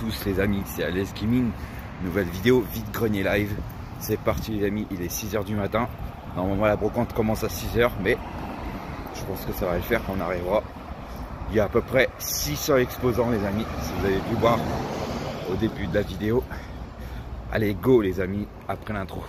tous les amis, c'est Alex Gaming. Nouvelle vidéo, vide grenier live. C'est parti les amis, il est 6 h du matin. Normalement la brocante commence à 6 h, mais je pense que ça va le faire quand on arrivera. Il y a à peu près 600 exposants les amis, si vous avez pu voir au début de la vidéo. Allez go les amis, après l'intro.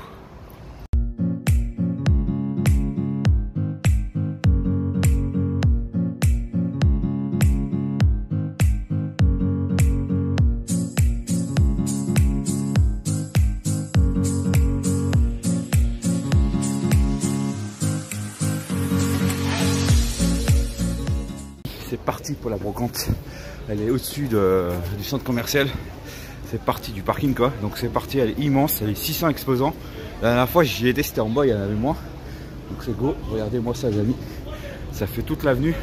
C'est parti pour la brocante. Elle est au-dessus du centre commercial. C'est parti du parking quoi. Donc c'est parti, elle est immense, elle est 600 exposants. La dernière fois j'y étais, c'était en bas, il y en avait moins. Donc c'est go, regardez-moi ça les amis. Ça fait toute l'avenue.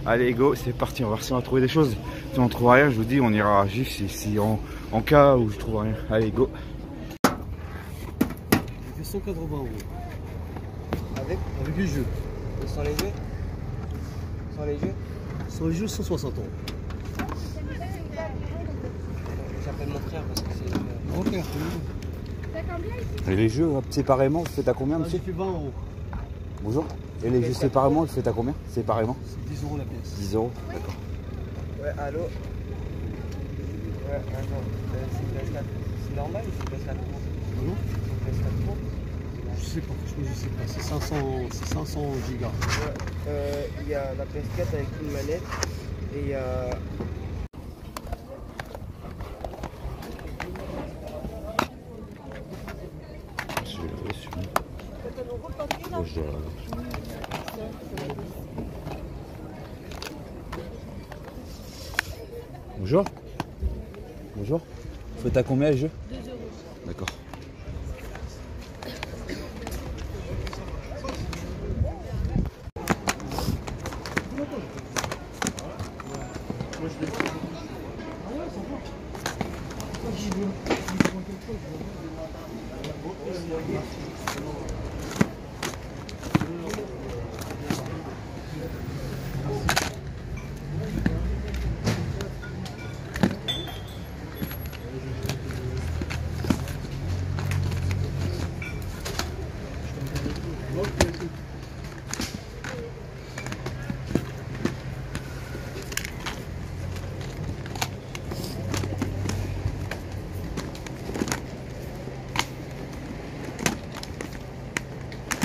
Allez go, c'est parti, on va voir si on va trouver des choses. Si on trouve rien, je vous dis, on ira juste si en cas où je trouve rien. Allez go. J'ai fait 180 €. Avec les jeux. Et sans les jeux? Sans les jeux? Sans les jeux, 160 €. J'appelle mon frère parce que c'est... Mon frère, Et les jeux séparément, vous faites à combien monsieur? J'ai fait 20 €. Bonjour. Et les jeux séparément, vous faites à combien? Séparément? C'est 10 € la pièce. 10 €, d'accord. Ouais, allô? Ouais, attends, c'est PS4. C'est normal ou c'est PS4 Pro? Pardon? C'est PS4 Pro? Je sais pas, franchement, je sais pas. C'est 500 gigas. Ouais, il y a la PS4 avec une manette et il y a... Bonjour. Bonjour. Vous faites à combien les jeux? 2 €. D'accord.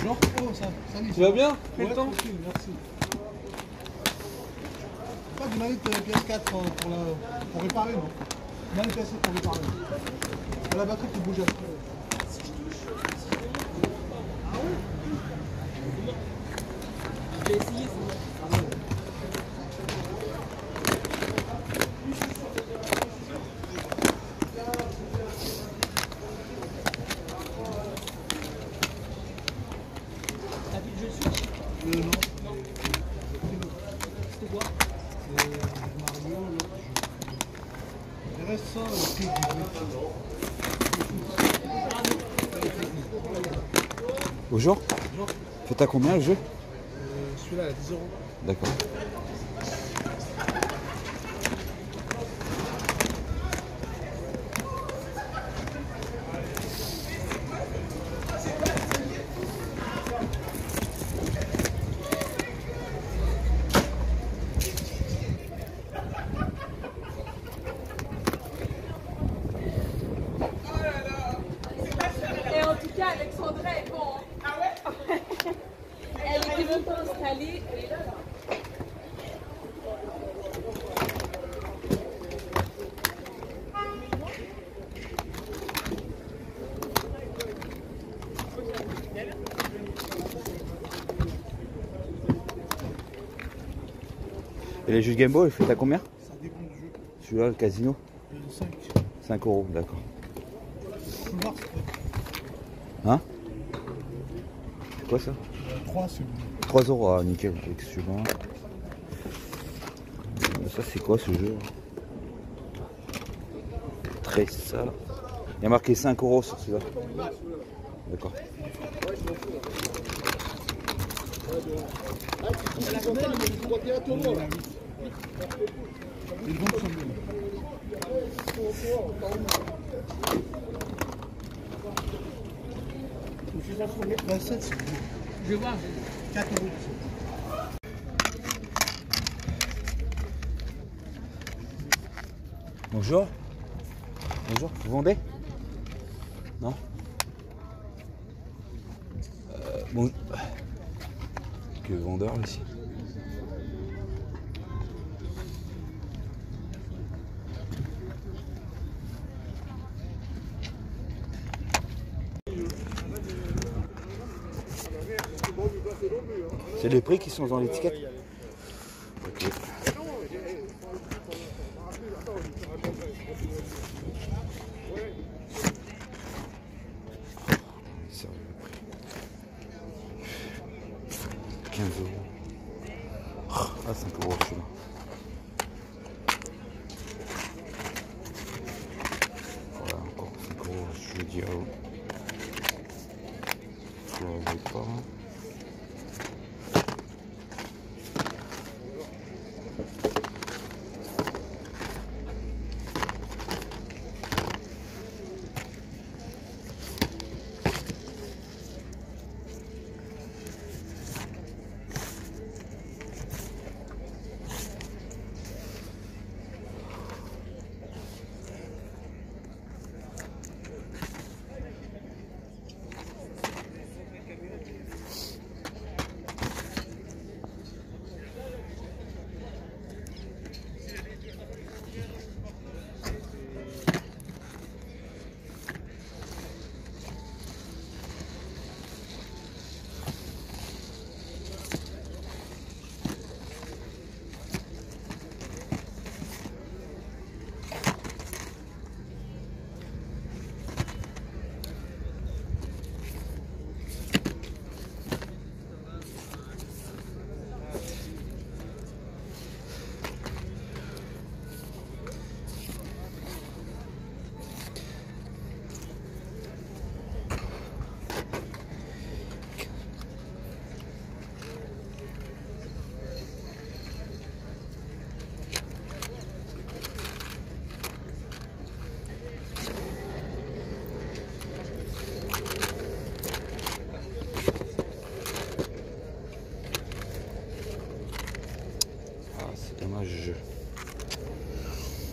Genre, oh, ça Tu vas bien? Ouais, tranquille, merci. Pas de manette PS4 pour réparer, non? Manette PS4 pour réparer. La batterie qui bouge après. Je vais essayer ça. T'as vu le jeu Switch? Non. C'était quoi? Mario, l'autre jeu. Il reste ça, le prix du jeu. Bonjour. Bonjour. Faites à combien le jeu? Celui-là, à 10 €. D'accord. Et en tout cas, Alexandra est bon. Ah ouais? Elle était longtemps installée. Elle est là. Et les jeux de Game Boy, faites à combien? Ça dépend du jeu. Celui-là, le casino? 5. 5 €, d'accord. Je peux voir, Hein? C'est quoi ça? 3 c'est bon. 3 €, ah nickel, avec suivant. Ça c'est quoi ce jeu? Très ça. Il y a marqué 5 € sur celui-là. D'accord. 27, c'est bon. Je vais voir. 4 euros. Bonjour. Bonjour, vous vendez? Non? Bon. Que vendeur ici? C'est les prix qui sont dans l'étiquette? Ok. Ça, le prix. 15 euros. Ah, 5 euros celui-là. Voilà, encore 5 euros, je vais dire. Je ne l'avais pas.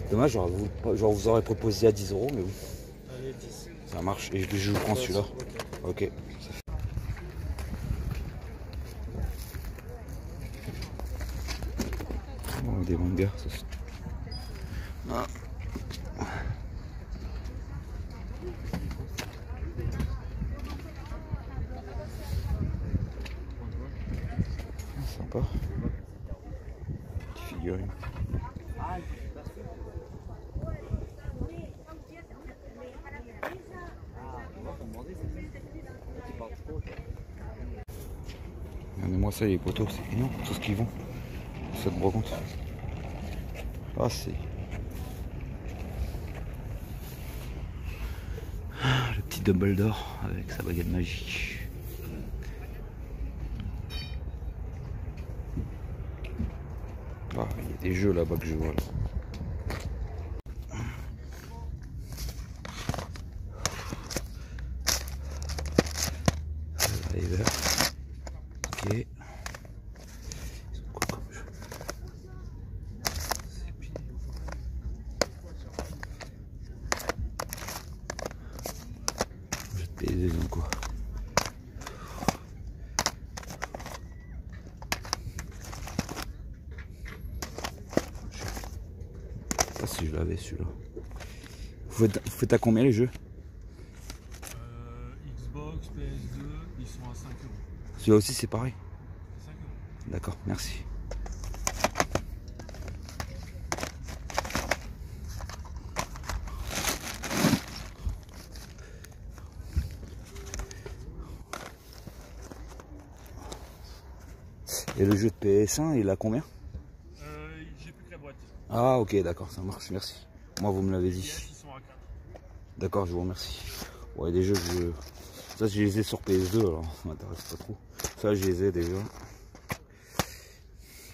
Dommage, genre vous aurais proposé à 10 euros, mais oui. Allez, 10. Ça marche, et je vous prends celui-là. Ok. Oh, des mangas, ça. Ah. Sympa. Petite figurine. Regardez-moi ça, les poteaux, c'est énorme, tout ce qu'ils vont. Cette brocante. Ah, c'est. Le petit Dumbledore avec sa baguette magique. Ah, il y a des jeux là-bas que je vois là. River. Ok. Ils ont quoi comme jeu? Je vais te payer des quoi. Je sais pas si je l'avais celui-là. Vous faites à combien les jeux? Xbox, PS2, ils sont à 5 euros. Celui-là aussi c'est pareil? 5 euros. D'accord, merci. Et le jeu de PS1, il a combien? J'ai plus que la boîte. Ah ok, d'accord, ça marche, merci. Moi vous me l'avez dit. Ils sont à 4. D'accord, je vous remercie. Ouais, des jeux que je... Ça, je les ai sur PS2, alors ça m'intéresse pas trop. Ça, je les ai déjà.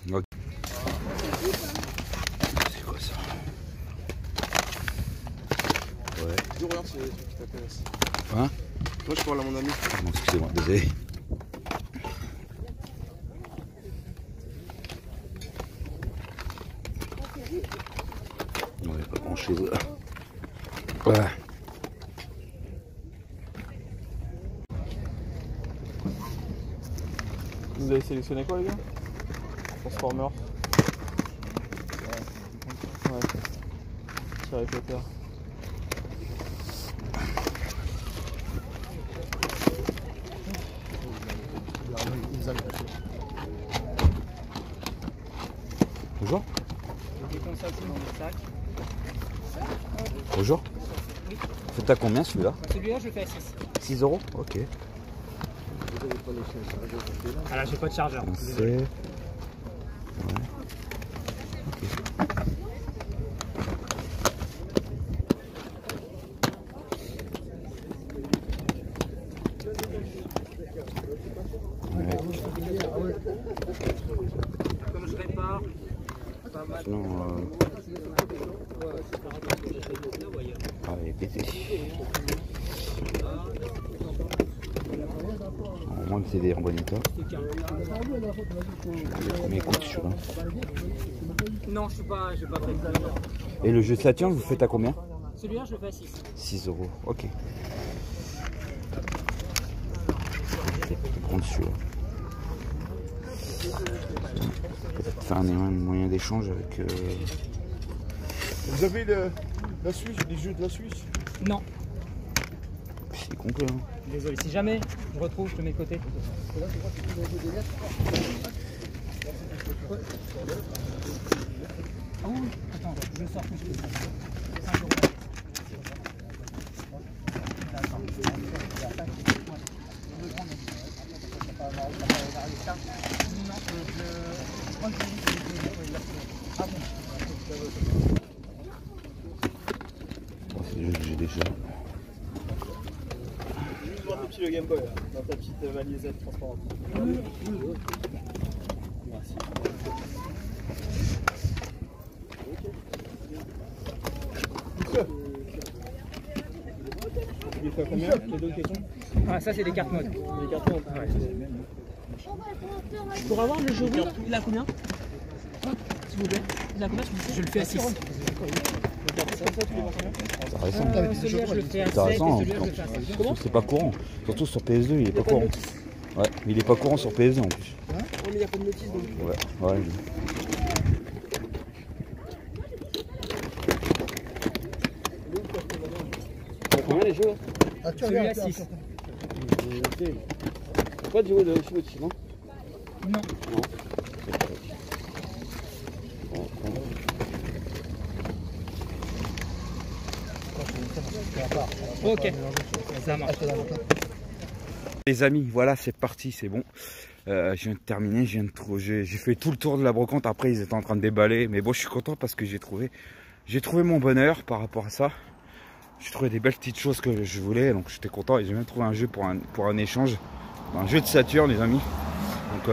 Okay. C'est quoi ça? Ouais. Dis regarde si tu t'intéresses. Hein? Moi je parle à mon ami. Bon, excusez-moi, désolé. Non, il n'y a pas grand chose. Ouais. Vous avez sélectionné quoi les gars? Transformer. Ouais. Sur répéteur. Bonjour. Des consoles dans le sac. Bonjour. C'est à combien celui-là? Celui-là, je le fais à 6. 6 €. Ok. Ah là, j'ai pas de chargeur. C'est... Ouais. Comme je répare, Sinon, ah, il est pété. Au moins que c'est des en bon état. Le premier coup sur un. non, je suis pas prêt. Et le jeu de Saturn, vous faites à combien? Celui-là, je le fais à 6. 6 €. Ok. Je vais prendre celui-là. Peut-être faire un moyen d'échange avec. Vous avez la Suisse, les jeux de la Suisse? Non, C'est complet. Hein. désolé. Si jamais je retrouve, je te mets de côté. Ah oui, attends, je le sors tout de suite. 5 €. Bon, c'est juste que j'ai déjà. Juste voir tes petits le Game Boy là, dans ta petite valisette transparente. Merci. Il fait combien les deux questions? Ah, ça, c'est des cartes mode. Les cartons. Ouais. Pour avoir le jeu rouge, il a combien? S'il vous plaît. Il a combien? Je le fais à 6. C'est récent. Celui-là, je le fais à 7 et C'est récent. celui-là, je le fais à 6. Comment? C'est pas courant. Surtout sur PS2, il est pas courant. Ouais, mais il est pas courant sur PS2 en plus. Oh, mais il n'y a pas de notice donc. Ouais, ouais. Combien les jeux? Celui-là, 6. Pas de jouer de Shibuchi, non? Non. Ok, ça marche. Les amis, voilà, c'est parti, c'est bon. Je viens de terminer, j'ai fait tout le tour de la brocante. Après, ils étaient en train de déballer, mais bon, je suis content parce que j'ai trouvé mon bonheur par rapport à ça. J'ai trouvé des belles petites choses que je voulais, donc j'étais content. Et j'ai même trouvé un jeu pour un échange, un jeu de Saturn, les amis. Donc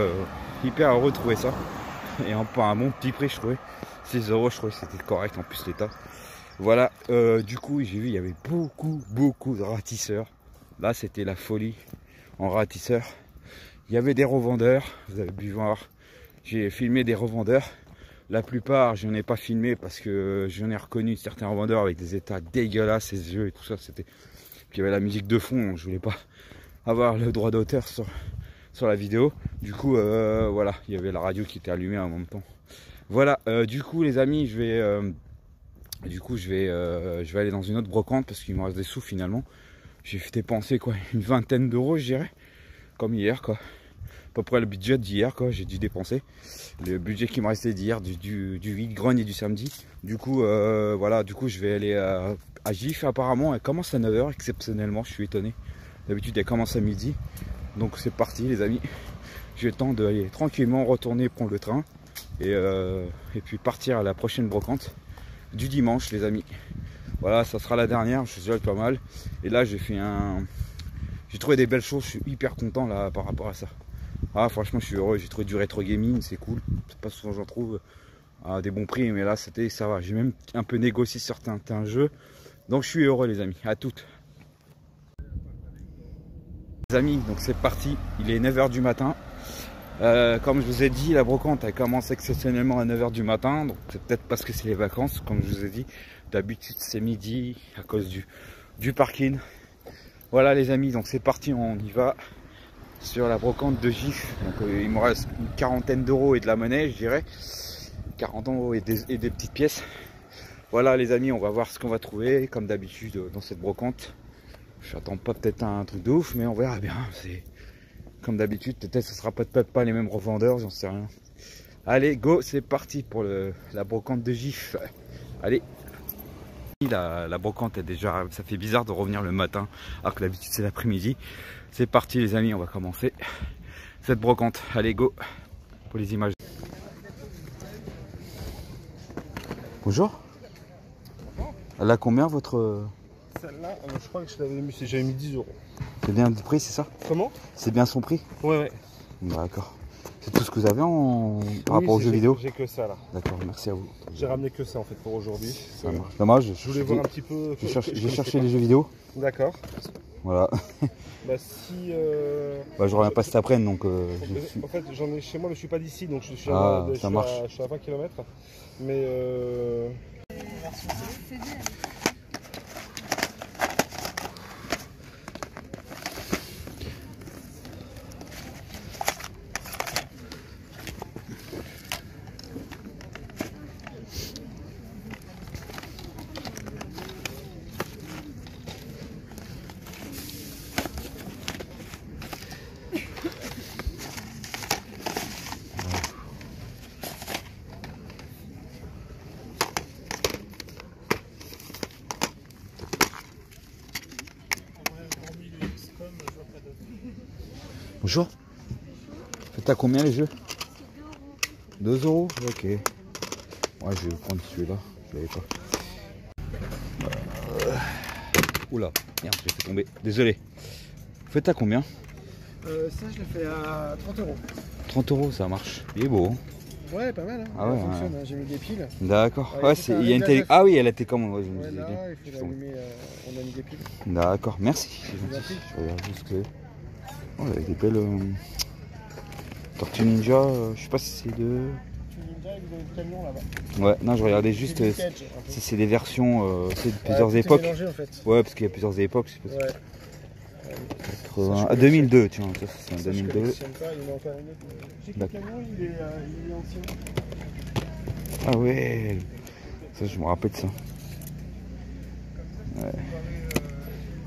hyper heureux de trouver ça. Et un bon petit prix, je trouvais 6 €, je trouvais que c'était correct en plus l'état. Voilà, du coup j'ai vu il y avait beaucoup de ratisseurs. Là c'était la folie en ratisseurs. Il y avait des revendeurs, vous avez pu voir, j'ai filmé des revendeurs. La plupart je n'en ai pas filmé parce que j'en ai reconnu certains revendeurs avec des états dégueulasses, ses yeux et tout ça. Puis il y avait la musique de fond, donc je voulais pas avoir le droit d'auteur sur la vidéo. Du coup voilà, il y avait la radio qui était allumée en même temps. Voilà, du coup les amis, je vais aller dans une autre brocante parce qu'il me reste des sous finalement. J'ai dépensé quoi, une vingtaine d'euros, je dirais, comme hier quoi. À peu près le budget d'hier quoi, j'ai dû dépenser. Le budget qui me restait d'hier, du vide-grogne et du samedi. Du coup, voilà, je vais aller à GIF apparemment. Elle commence à 9 h exceptionnellement, je suis étonné. D'habitude elle commence à midi. Donc c'est parti les amis. J'ai le temps d'aller tranquillement retourner prendre le train. Et puis partir à la prochaine brocante du dimanche les amis. Voilà, ça sera la dernière, je suis déjà pas mal. Et là j'ai trouvé des belles choses, je suis hyper content là par rapport à ça. Ah franchement je suis heureux, j'ai trouvé du rétro gaming, c'est cool. C'est pas souvent j'en trouve à des bons prix, mais là ça va. J'ai même un peu négocié certains jeux Donc je suis heureux les amis, à toutes. Les amis, donc c'est parti, il est 9 h du matin. Comme je vous ai dit, la brocante elle commence exceptionnellement à 9 h du matin. Donc c'est peut-être parce que c'est les vacances, comme je vous ai dit. D'habitude c'est midi à cause du parking. Voilà les amis, donc c'est parti, on y va sur la brocante de Gif. Donc il me reste une quarantaine d'euros et de la monnaie, je dirais. 40 euros et des petites pièces. Voilà les amis, on va voir ce qu'on va trouver comme d'habitude dans cette brocante. J'attends pas peut-être un truc de ouf, mais on verra bien. C'est comme d'habitude, peut-être ce sera peut-être pas les mêmes revendeurs, j'en sais rien. Allez, go, c'est parti pour la brocante de Gif. Allez. La brocante est déjà, ça fait bizarre de revenir le matin, alors que d'habitude c'est l'après-midi. C'est parti les amis, on va commencer cette brocante. Allez, go pour les images. Bonjour. Elle a combien votre... Celle-là, je crois que j'avais mis 10 euros. C'est bien le prix, c'est ça? Comment? C'est bien son prix? Ouais. D'accord. C'est tout ce que vous avez par rapport aux jeux vidéo? J'ai que ça là. D'accord, merci à vous. J'ai ramené que ça en fait pour aujourd'hui. Dommage. Je voulais voir un petit peu. J'ai cherché les jeux vidéo. D'accord. Voilà. Bah si. Bah, je reviens pas cet après-midi donc. En fait, j'en ai chez moi, mais je suis pas d'ici donc je suis ça marche. Je suis à 20 km. Mais Bonjour. C'est à combien les jeux? 2 euros. Ok. Ouais, je vais prendre celui-là. Je l'avais pas. Oula, merde, j'ai fait tomber. Désolé. Faites à combien? ça, je l'ai fait à 30 euros. 30 euros, ça marche. Il est beau. Hein. Ouais, pas mal. Hein. Ah ouais, ça fonctionne, hein. J'ai mis des piles. D'accord. Ouais, il y a une télé. Ah oui, elle a été comme moi. Ouais, là, il faut l'allumer. On a mis des piles. D'accord, merci. Je regarde juste que. Oh, avec des belles. Tortue Ninja, je sais pas si c'est de. Ninja, vous avez le camion là-bas. Ouais, non, je regardais juste si c'est des versions, c'est de plusieurs époques. Mélangé, en fait. Ouais, parce qu'il y a plusieurs époques. Je sais pas. Ouais. 80... Ah, 2002, tiens, ça c'est un 2002. Pas, il y en a encore une autre. Je sais que le camion, il est ancien. Ah ouais, ça je me rappelle de ça. Ouais.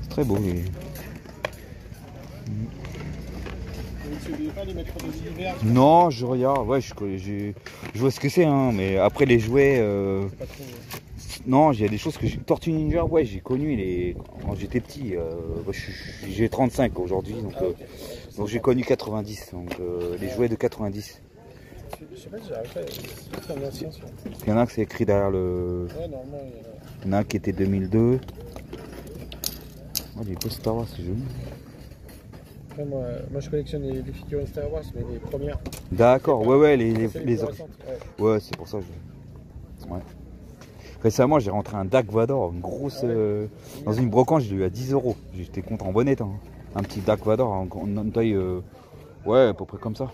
C'est très beau. Non, je regarde, ouais, je vois ce que c'est, hein, mais après les jouets, non, il y a des choses que Tortue Ninja, ouais, j'ai connu quand j'étais petit, j'ai 35 aujourd'hui, donc j'ai connu 90, donc les jouets de 90. Je sais pas si j'arrive pas, c'est un ancien. Il y en a un qui c'est écrit derrière le... Ouais, normalement, il y en a un qui était 2002. Oh, les beaux Star Wars, c'est joli. Moi, je collectionne les figurines Star Wars, mais les premières. D'accord, ouais, les récentes, ouais, c'est pour ça que je... Ouais. Récemment, j'ai rentré un Dark Vador, une grosse... dans une brocante, je l'ai eu à 10 euros. J'étais content, en bonne état. Hein. Un petit Dark Vador en taille... ouais, à peu près comme ça.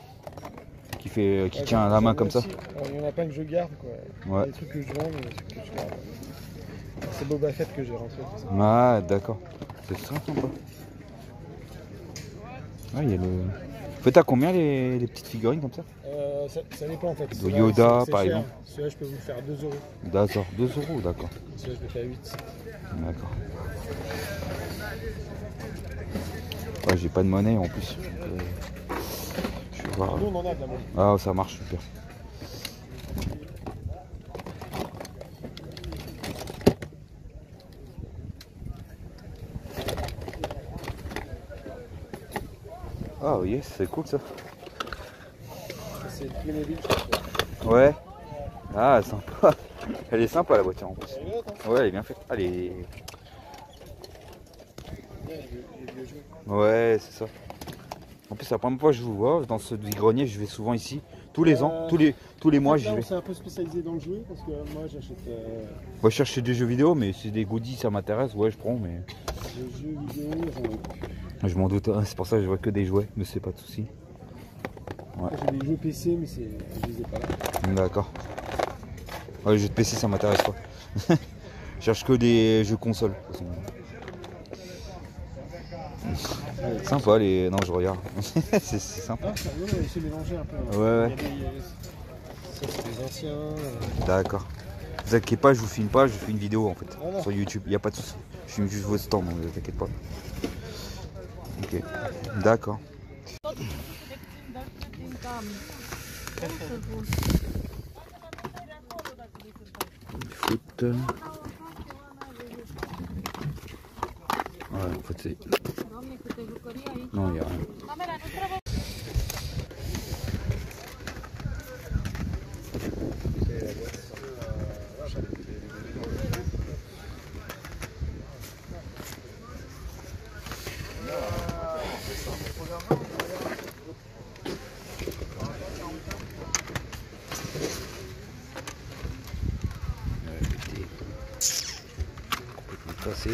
Qui tient à la main comme ça. Il y en a plein que je garde, quoi. Ouais. Des trucs que je vends, mais des trucs que je garde. C'est Boba Fett que j'ai rentré. Ah, d'accord. C'est très sympa. Ah, il y a le... Faites à combien les petites figurines comme ça? Ça dépend en fait. De Yoda par exemple. Celui-là je peux vous le faire à 2 euros. D'accord, 2 euros, d'accord. Celui-là je le fais à 8. D'accord. Ouais, j'ai pas de monnaie en plus. Je vais voir. Nous on en a de la monnaie. Ah, ça marche super. Ah oui, c'est cool ça. C'est Playmobil, je crois. Ouais. Ah, sympa. Elle est sympa la voiture en plus. Elle est haute, hein. Ouais, elle est bien faite. Allez. Ouais, c'est ça. En plus, c'est la première fois que je vous vois dans ce grenier. Je vais souvent ici. Tous les ans, tous les mois, j'y Là, vais. on s'est un peu spécialisé dans le jouet parce que moi j'achète Moi, je cherche des jeux vidéo, mais si des goodies ça m'intéresse, ouais, je prends. Mais des jeux vidéo, j'en ai plus. je m'en doute, hein, c'est pour ça que je vois que des jouets, mais c'est pas de souci. Ouais. J'ai des jeux PC, mais je les ai pas là. D'accord. Ouais, les jeux de PC, ça m'intéresse pas. Je cherche que des jeux console. De toute façon. Sympa les. Non, je regarde. c'est sympa. Ah, ça, non, on s'est mélangé un peu. Ouais, ouais. Ça, c'est des anciens. D'accord. Ne vous inquiétez pas, je vous filme pas, je vous fais une vidéo en fait. Voilà. Sur YouTube, il n'y a pas de souci. Je filme juste vos stands, donc ne vous inquiétez pas. Ok. D'accord. Foot. Ouais, en fait c'est. Non, il n'y a rien. Passé.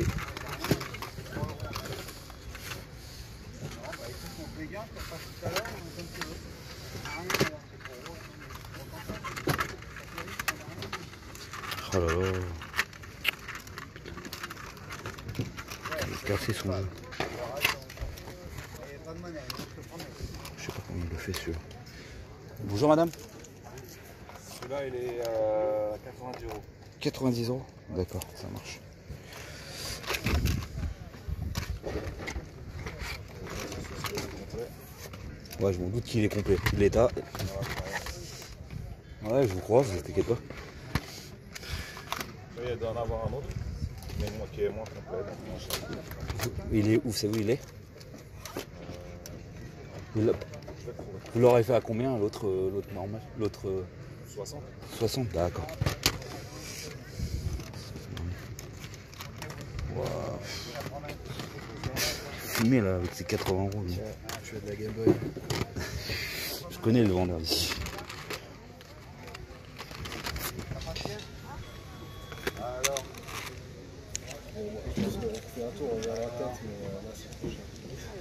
Oh là là. Il a cassé son jeu. Je sais pas comment il le fait celui-là. Bonjour madame. Celui-là, il est 90 euros. 90 euros. D'accord, ça marche. Ouais, je m'en doute qu'il est complet. L'état. Ouais, je vous crois, vous inquiétez pas. Il doit en avoir un autre, mais moi qui est moins complet. Il est où? Vous savez où il est? Vous l'aurez fait à combien l'autre normal? L'autre 60. 60, d'accord. Wow. Fumé là avec ses 80 euros. Lui. Tu as de la Game Boy. Je connais le vendeur ici.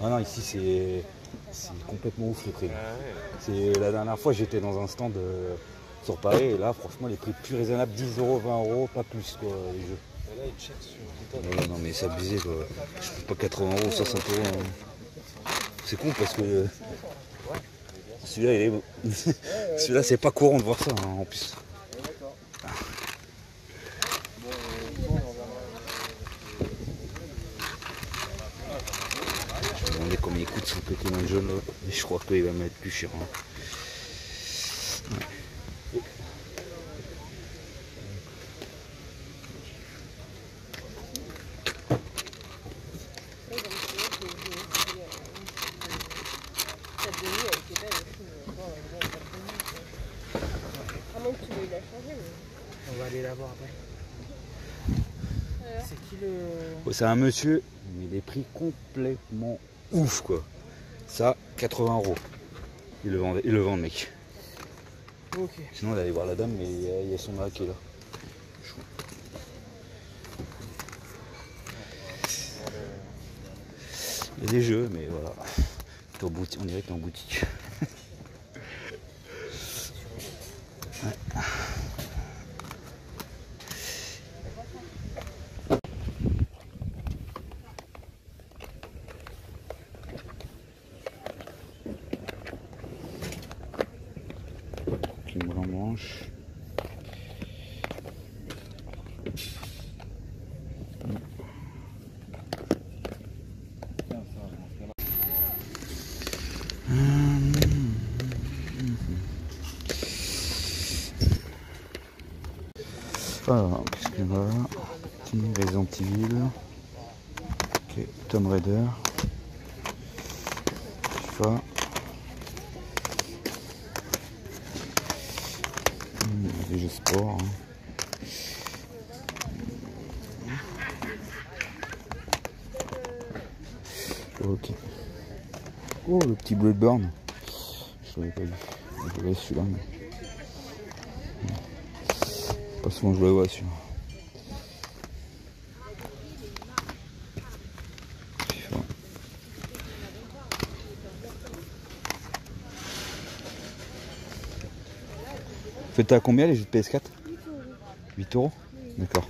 Ah non, ici c'est complètement ouf le prix. C'est la dernière fois j'étais dans un stand sur Paris et là franchement les prix plus raisonnables, 10 euros, 20 euros, pas plus quoi les jeux. Et là, il check sur Ouais, non mais c'est abusé quoi. Je peux pas 80 euros, 60 euros. Hein. C'est con parce que celui-là il est. Celui-là c'est pas courant de voir ça hein, en plus. Je me demandais combien il coûte son Pokémon jaune là. Et je crois qu'il va mettre plus cher. Hein. Ouais. On va aller la voir après. C'est qui le... Ouais, c'est un monsieur, mais des prix complètement ouf quoi. Ça, 80 euros. Il le vend le mec. Ok. Sinon on va aller voir la dame, mais il y a son mari qui est là. Il y a des jeux, mais voilà. T'es en boutique, on dirait que t'es en boutique. Ouais. Une blanche. Alors, qu'est-ce qu'on a là? Resident Evil. Ok, Tomb Raider. FIFA. Des jeux sport. Hein. Ok. Oh, le petit Bloodborne. Je l'avais pas vu. Je laisse celui-là. Pas souvent je le vois celui-là. Faites à combien les jeux de PS4? 8 €. D'accord.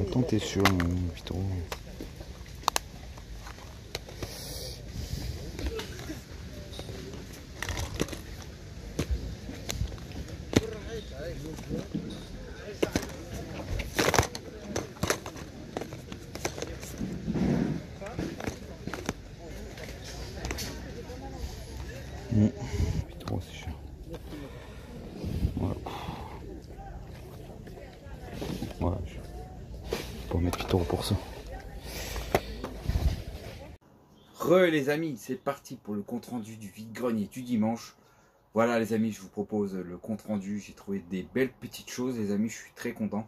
Attends, t'es sûr, 8 €. Mmh. 8 € c'est cher. Voilà. Voilà. Je peux mettre 8 € pour ça. Les amis, c'est parti pour le compte rendu du vide-grenier du dimanche. Voilà les amis, je vous propose le compte rendu. J'ai trouvé des belles petites choses les amis, je suis très content.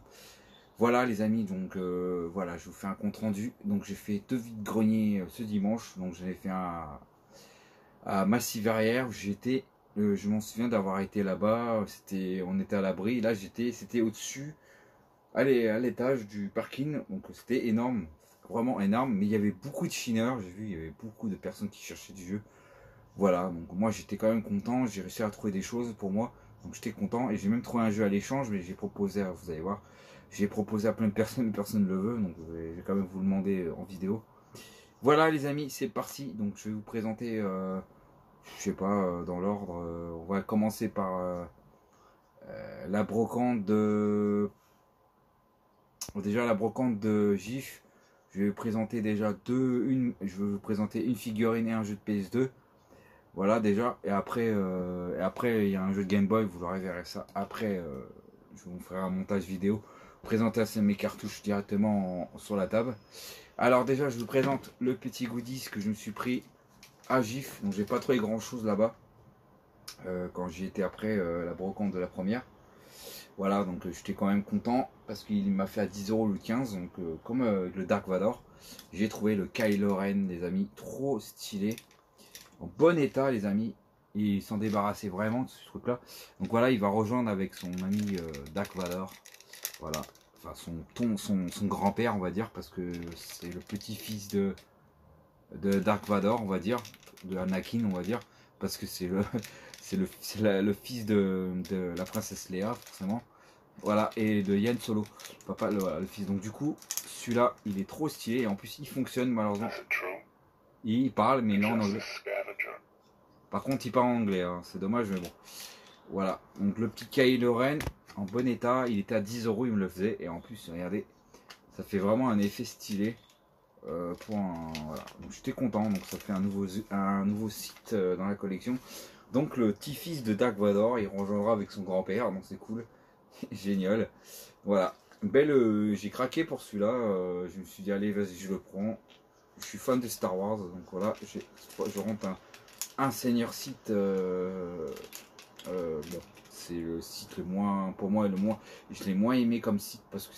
Voilà les amis, donc voilà, je vous fais un compte rendu. Donc j'ai fait 2 vide-greniers ce dimanche. Donc j'en ai fait un à Massy-Verrières où j'étais. Je m'en souviens d'avoir été là-bas. On était à l'abri. Là c'était au-dessus, allez, à l'étage du parking. Donc c'était énorme, vraiment énorme. Mais il y avait beaucoup de chineurs. J'ai vu, il y avait beaucoup de personnes qui cherchaient du jeu. Voilà, donc moi j'étais quand même content. J'ai réussi à trouver des choses pour moi. Donc j'étais content. Et j'ai même trouvé un jeu à l'échange. Mais j'ai proposé, vous allez voir, j'ai proposé à plein de personnes. Mais personne ne le veut. Donc je vais quand même vous le demander en vidéo. Voilà les amis, c'est parti. Donc je vais vous présenter, je sais pas, dans l'ordre. On va commencer par la brocante de... Déjà la brocante de GIF. Je vais vous présenter déjà je vais vous présenter une figurine et un jeu de PS2. Voilà déjà. Et après il y a un jeu de Game Boy. Vous l'aurez verrez ça après. Je vous ferai un montage vidéo. Présenter mes cartouches directement sur la table. Alors déjà je vous présente le petit goodies que je me suis pris à GIF. Donc j'ai pas trouvé grand chose là-bas quand j'y étais après la brocante de la première. Voilà, donc j'étais quand même content parce qu'il m'a fait à 10 € le 15. Donc comme le Dark Vador, j'ai trouvé le Kylo Ren les amis, trop stylé, en bon état les amis. Il s'en débarrassait vraiment de ce truc là. Donc voilà, il va rejoindre avec son ami Dark Vador. Voilà, enfin son grand-père on va dire, parce que c'est le petit-fils de Dark Vador on va dire, de Anakin on va dire, parce que c'est le fils de la princesse Léa forcément. Voilà, et de Yann Solo, papa, le fils. Donc du coup celui-là il est trop stylé et en plus il fonctionne malheureusement. Il parle mais non en anglais. Par contre il parle en anglais, hein. C'est dommage mais bon. Voilà, donc le petit Kylo Ren en bon état, il était à 10 €, il me le faisait. Et en plus regardez, ça fait vraiment un effet stylé. Voilà. Donc j'étais content, donc ça fait un nouveau site dans la collection. Donc le petit-fils de Dark Vador, il rejoindra avec son grand-père, donc c'est cool. Génial. Voilà, j'ai craqué pour celui-là. Je me suis dit allez vas-y je le prends. Je suis fan de Star Wars, donc voilà, je rentre un senior site. Bon, c'est le site le moins, pour moi je l'ai moins aimé comme site parce que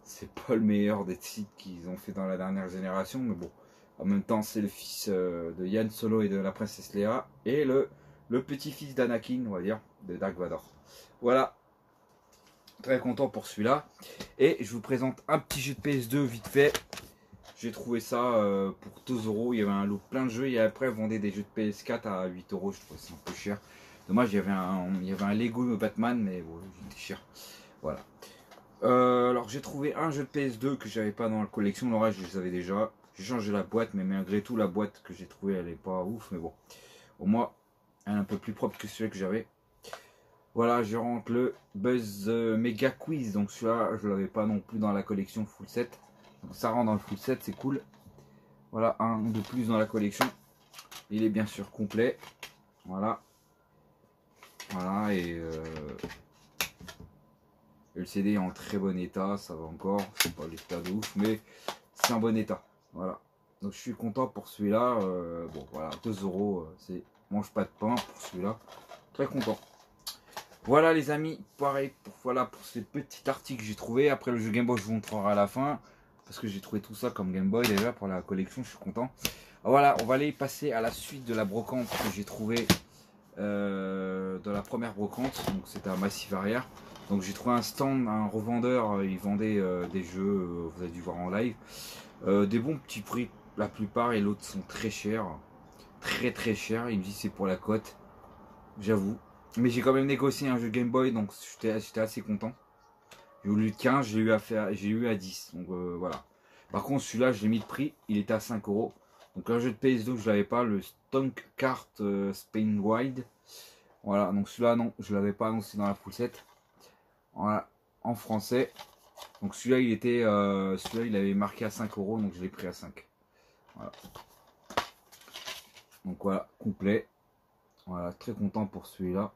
c'est pas le meilleur des sites qu'ils ont fait dans la dernière génération, mais bon, en même temps c'est le fils de Yann Solo et de la princesse Léa et le petit-fils d'Anakin on va dire, de Dark Vador. Voilà, très content pour celui-là. Et je vous présente un petit jeu de PS2 vite fait. J'ai trouvé ça pour 2 €. Il y avait un lot plein de jeux et après ils vendaient des jeux de PS4 à 8 €. Je trouvais ça un peu cher. Dommage, il y avait un Lego Batman, mais bon, il était cher. Voilà. Alors j'ai trouvé un jeu de PS2 que j'avais pas dans la collection. Le reste je les avais déjà. J'ai changé la boîte, mais malgré tout la boîte que j'ai trouvée elle est pas ouf, mais bon. Au moins elle est un peu plus propre que celui que j'avais. Voilà, je rentre le Buzz Mega Quiz. Donc celui-là je l'avais pas non plus dans la collection full set. Donc ça rentre dans le full set, c'est cool. Voilà, un de plus dans la collection. Il est bien sûr complet. Voilà. Voilà, et le CD est en très bon état, ça va encore. C'est pas l'état de ouf, mais c'est en bon état. Voilà. Donc je suis content pour celui-là. Bon voilà, 2 €, c'est mange pas de pain pour celui-là. Très content. Voilà les amis, pareil, voilà pour ces petits articles que j'ai trouvé. Après le jeu Game Boy, je vous montrerai à la fin. Parce que j'ai trouvé tout ça comme Game Boy déjà pour la collection, je suis content. Voilà, on va aller passer à la suite de la brocante que j'ai trouvé dans la première brocante. Donc c'était à Massif Arrière. Donc j'ai trouvé un stand, un revendeur, il vendait des jeux, vous avez dû voir en live. Des bons petits prix, la plupart, et l'autre sont très chers. Très chers, il me dit c'est pour la cote, j'avoue. Mais j'ai quand même négocié un jeu Game Boy, donc j'étais assez content. J'ai eu 15, j'ai eu à 10. Donc voilà. Par contre, celui-là, je l'ai mis de prix. Il était à 5 €. Donc un jeu de PS2 que je l'avais pas, le Stonk Kart Spain Wide. Voilà, donc celui-là, non, je l'avais pas annoncé dans la full set. Voilà, en français. Donc celui-là, il avait marqué à 5 €, donc je l'ai pris à 5. Voilà. Donc voilà, complet. Voilà, très content pour celui-là.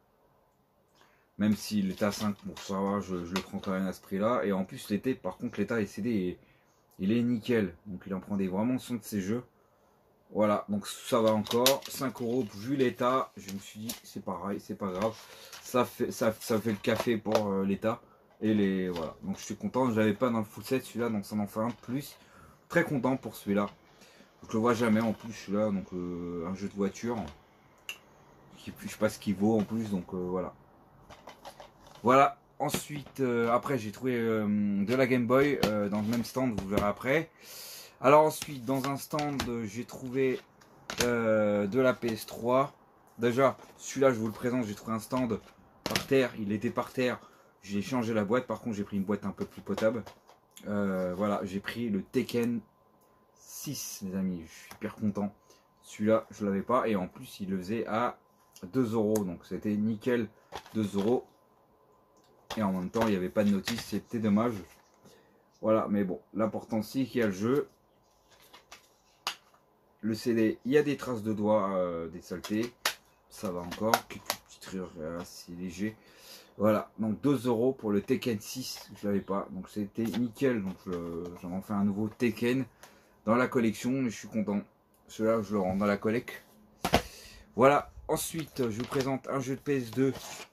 Même s'il était à 5, bon ça va, je le prends quand même à ce prix là. Et en plus l'été, par contre l'état LCD il est nickel. Donc il en prend vraiment soin de ses jeux. Voilà, donc ça va encore. 5 € vu l'état, je me suis dit c'est pareil, c'est pas grave. Ça fait le café pour l'état. Et voilà, donc je suis content, je l'avais pas dans le full set celui-là, donc ça en fait un de plus. Très content pour celui-là. Je le vois jamais en plus celui-là, donc un jeu de voiture. Je sais pas ce qu'il vaut en plus, donc voilà. Voilà, ensuite, après j'ai trouvé de la Game Boy dans le même stand, vous verrez après. Alors ensuite, dans un stand, j'ai trouvé de la PS3. Déjà, celui-là, je vous le présente, j'ai trouvé un stand par terre, il était par terre. J'ai changé la boîte, par contre j'ai pris une boîte un peu plus potable. Voilà, j'ai pris le Tekken 6, les amis, je suis hyper content. Celui-là, je l'avais pas, et en plus, il le faisait à 2 €, donc c'était nickel, 2 €. Et en même temps, il n'y avait pas de notice, c'était dommage. Voilà, mais bon, l'important c'est qu'il y a le jeu. Le CD, il y a des traces de doigts, des saletés. Ça va encore, quelques petites rires assez légers. Voilà, donc 2 € pour le Tekken 6, je l'avais pas. Donc c'était nickel, donc j'en ai fait un nouveau Tekken dans la collection, et je suis content. Celui-là, je le rends dans la collecte. Voilà. Ensuite, je vous présente un jeu de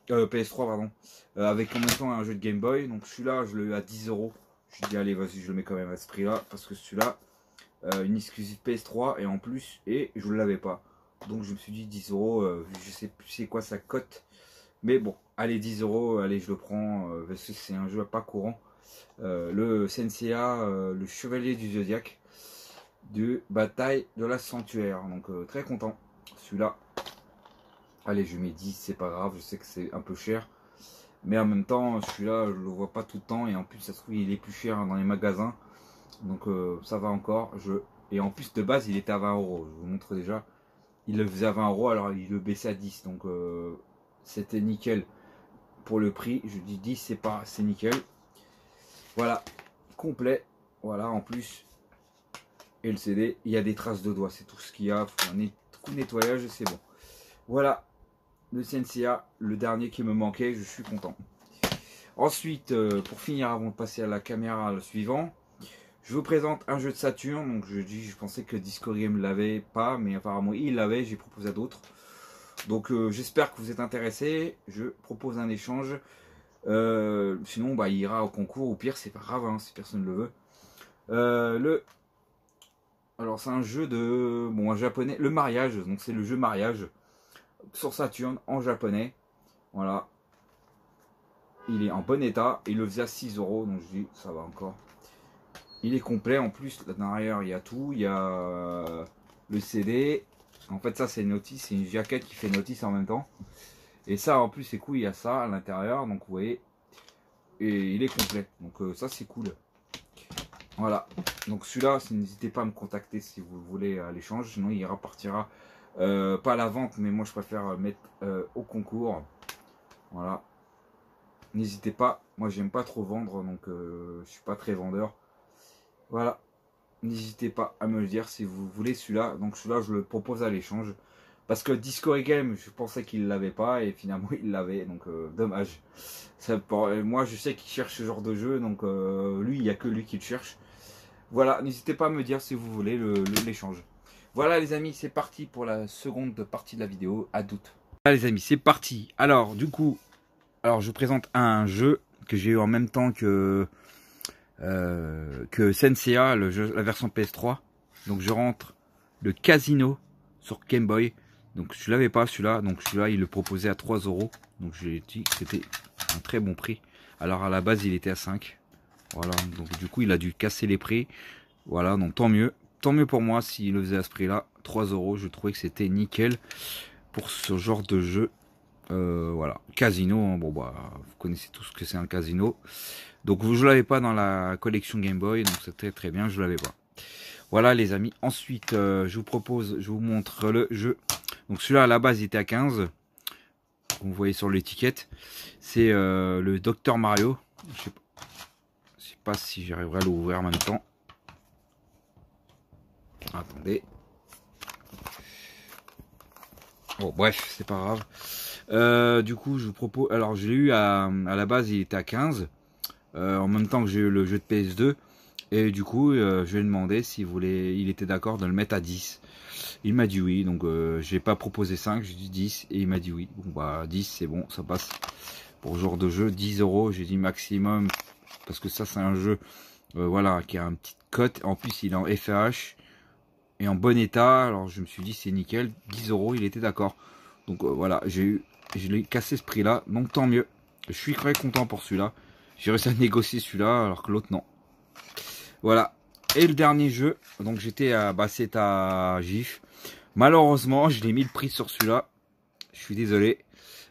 PS3 pardon, avec en même temps un jeu de Game Boy. Donc celui-là, je l'ai eu à 10 €. Je dis allez, vas-y, je le mets quand même à ce prix-là parce que celui-là, une exclusive PS3 et en plus, et je ne l'avais pas. Donc je me suis dit 10 €, je sais plus c'est quoi sa cote, mais bon, allez 10 €, allez je le prends parce que c'est un jeu pas courant. Le Senseiya, le Chevalier du Zodiaque, de Bataille de la Sanctuaire. Donc très content. Celui-là. Allez, je mets 10, c'est pas grave, je sais que c'est un peu cher. Mais en même temps, celui-là, je le vois pas tout le temps. Et en plus, ça se trouve, il est plus cher dans les magasins. Donc ça va encore. Et en plus, de base, il était à 20 €. Je vous montre déjà. Il le faisait à 20 €, alors il le baissait à 10. Donc c'était nickel pour le prix. Je dis 10, c'est nickel. Voilà, complet. Voilà, en plus. Et le CD, il y a des traces de doigts. C'est tout ce qu'il y a. Faut un nettoyage, c'est bon. Voilà. Le Senseiya, le dernier qui me manquait, je suis content. Ensuite, pour finir, avant de passer à la caméra le suivant, je vous présente un jeu de Saturn. Donc je pensais que Disco Game l'avait pas, mais apparemment il l'avait, j'ai proposé à d'autres. Donc j'espère que vous êtes intéressés. Je propose un échange. Sinon, bah, il ira au concours. Au pire, c'est pas grave, hein, si personne ne le veut. Alors c'est un jeu de... Bon, un japonais. Le mariage, donc c'est le jeu mariage. Sur Saturn en japonais, voilà, il est en bon état, il le faisait à 6 €, donc je dis ça va encore. Il est complet en plus, là derrière il y a tout, il y a le CD, en fait ça c'est une notice, c'est une jaquette qui fait notice en même temps, et ça en plus c'est cool, il y a ça à l'intérieur, donc vous voyez, et il est complet, donc ça c'est cool. Voilà, donc celui-là, n'hésitez pas à me contacter si vous voulez à l'échange, sinon il repartira. Pas à la vente, mais moi je préfère mettre au concours. Voilà, n'hésitez pas, moi j'aime pas trop vendre, donc je suis pas très vendeur. Voilà, n'hésitez pas à me le dire si vous voulez celui-là. Donc celui-là je le propose à l'échange parce que Disco Game, je pensais qu'il l'avait pas et finalement il l'avait, donc dommage. Moi je sais qu'il cherche ce genre de jeu, donc lui il n'y a que lui qui le cherche. Voilà, n'hésitez pas à me dire si vous voulez l'échange. Voilà les amis, c'est parti pour la seconde partie de la vidéo, à doute. Voilà les amis, c'est parti. Alors du coup, Alors je vous présente un jeu que j'ai eu en même temps que Senseiya, la version PS3. Donc je rentre le Casino sur Game Boy. Donc je l'avais pas celui-là, donc celui-là il le proposait à 3 €. Donc j'ai dit que c'était un très bon prix. Alors à la base il était à 5. Voilà, donc du coup il a dû casser les prix. Voilà, donc tant mieux pour moi s'il le faisait à ce prix-là. 3 €, je trouvais que c'était nickel pour ce genre de jeu. Voilà, casino, hein. Bon bah vous connaissez tous ce que c'est un casino. Donc je l'avais pas dans la collection Game Boy, donc c'était très bien, je l'avais pas. Voilà les amis, ensuite je vous montre le jeu. Donc celui-là à la base il était à 15. Vous voyez sur l'étiquette. C'est le Dr Mario. Je sais pas si j'arriverai à l'ouvrir en même temps. Attendez. Bon bref, c'est pas grave. Du coup je vous propose. Alors je l'ai eu à la base il était à 15. En même temps que j'ai eu le jeu de PS2. Et du coup je lui ai demandé s'il voulait, il était d'accord de le mettre à 10. Il m'a dit oui, donc j'ai pas proposé 5, j'ai dit 10 et il m'a dit oui. Bon bah 10 c'est bon, ça passe pour ce genre de jeu. 10 €, j'ai dit maximum parce que ça c'est un jeu voilà qui a une petite cote. En plus il est en FAH et en bon état, alors je me suis dit c'est nickel. 10 €, il était d'accord. Donc voilà, je l'ai cassé ce prix là, donc tant mieux. Je suis très content pour celui-là. J'ai réussi à négocier celui-là alors que l'autre non. Voilà. Et le dernier jeu, donc j'étais à, c'est à GIF. Malheureusement, je l'ai mis le prix sur celui-là. Je suis désolé.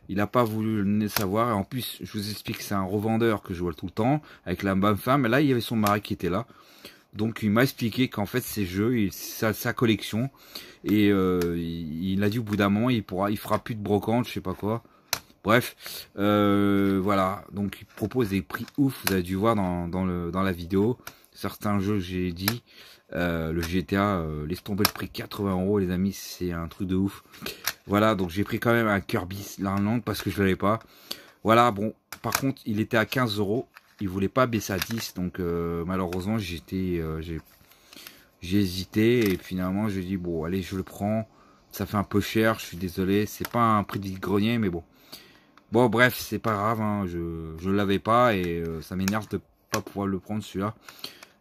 Il n'a pas voulu le savoir. Et en plus, je vous explique que c'est un revendeur que je vois tout le temps. Avec la bonne femme. Et là, il y avait son mari qui était là. Donc, il m'a expliqué qu'en fait, ces jeux, c'est sa collection. Et il a dit au bout d'un moment, il fera plus de brocante, je sais pas quoi. Bref, voilà. Donc, il propose des prix ouf. Vous avez dû voir dans la vidéo. Certains jeux, j'ai dit, le GTA, laisse tomber le prix 80 € les amis, c'est un truc de ouf. Voilà, donc j'ai pris quand même un Kirby Land parce que je l'avais pas. Voilà, bon, par contre, il était à 15 €, il voulait pas baisser à 10, donc malheureusement, j'ai hésité et finalement, j'ai dit, bon, allez, je le prends. Ça fait un peu cher, je suis désolé, c'est pas un prix de grenier, mais bon. Bon, bref, c'est pas grave, hein, je l'avais pas et ça m'énerve de pas pouvoir le prendre celui-là.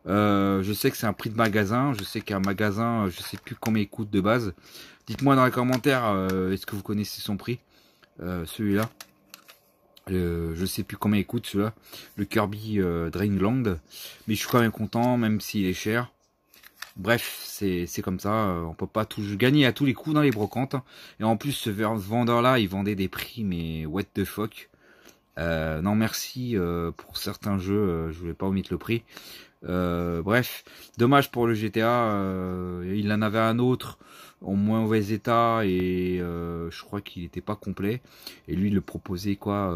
Je sais que c'est un prix de magasin. Je sais qu'un magasin, je sais plus combien il coûte de base. Dites-moi dans les commentaires, est-ce que vous connaissez son prix, celui-là. Je sais plus combien il coûte celui-là, le Kirby Dreamland. Mais je suis quand même content, même s'il est cher. Bref, c'est comme ça. On peut pas tout gagner à tous les coups dans les brocantes. Et en plus, ce vendeur-là, il vendait des prix, mais what the fuck. Non merci, pour certains jeux, je voulais pas omettre le prix. Bref, dommage pour le GTA. Il en avait un autre en moins mauvais état et je crois qu'il n'était pas complet. Et lui il le proposait quoi,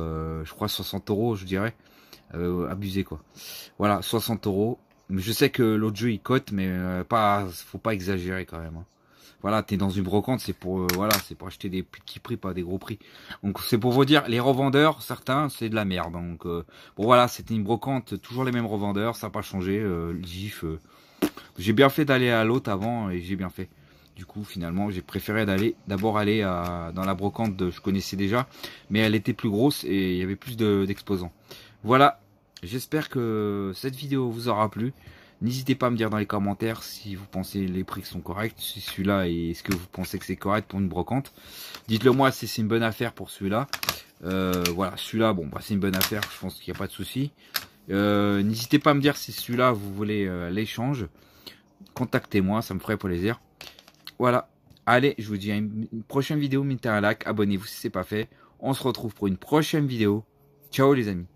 je crois 60 €, je dirais. Abusé quoi. Voilà, 60 €. Mais je sais que l'autre jeu il cote, mais faut pas exagérer quand même. Hein. Voilà, t'es dans une brocante, c'est pour voilà, c'est pour acheter des petits prix, pas des gros prix. Donc c'est pour vous dire, les revendeurs, certains, c'est de la merde. Donc bon voilà, c'était une brocante, toujours les mêmes revendeurs, ça n'a pas changé. GIF, j'ai bien fait d'aller à l'autre avant et j'ai bien fait. Du coup, finalement, j'ai préféré d'abord aller dans la brocante je connaissais déjà, mais elle était plus grosse et il y avait plus d'exposants. Voilà, j'espère que cette vidéo vous aura plu. N'hésitez pas à me dire dans les commentaires si vous pensez les prix sont corrects, si celui-là est-ce que vous pensez que c'est correct pour une brocante. Dites-le moi si c'est une bonne affaire pour celui-là. Voilà, celui-là, bon, bah, c'est une bonne affaire, je pense qu'il n'y a pas de souci. N'hésitez pas à me dire si celui-là vous voulez l'échange. Contactez-moi, ça me ferait plaisir. Voilà, allez, je vous dis à une prochaine vidéo, mettez un like, abonnez-vous si c'est pas fait. On se retrouve pour une prochaine vidéo. Ciao les amis.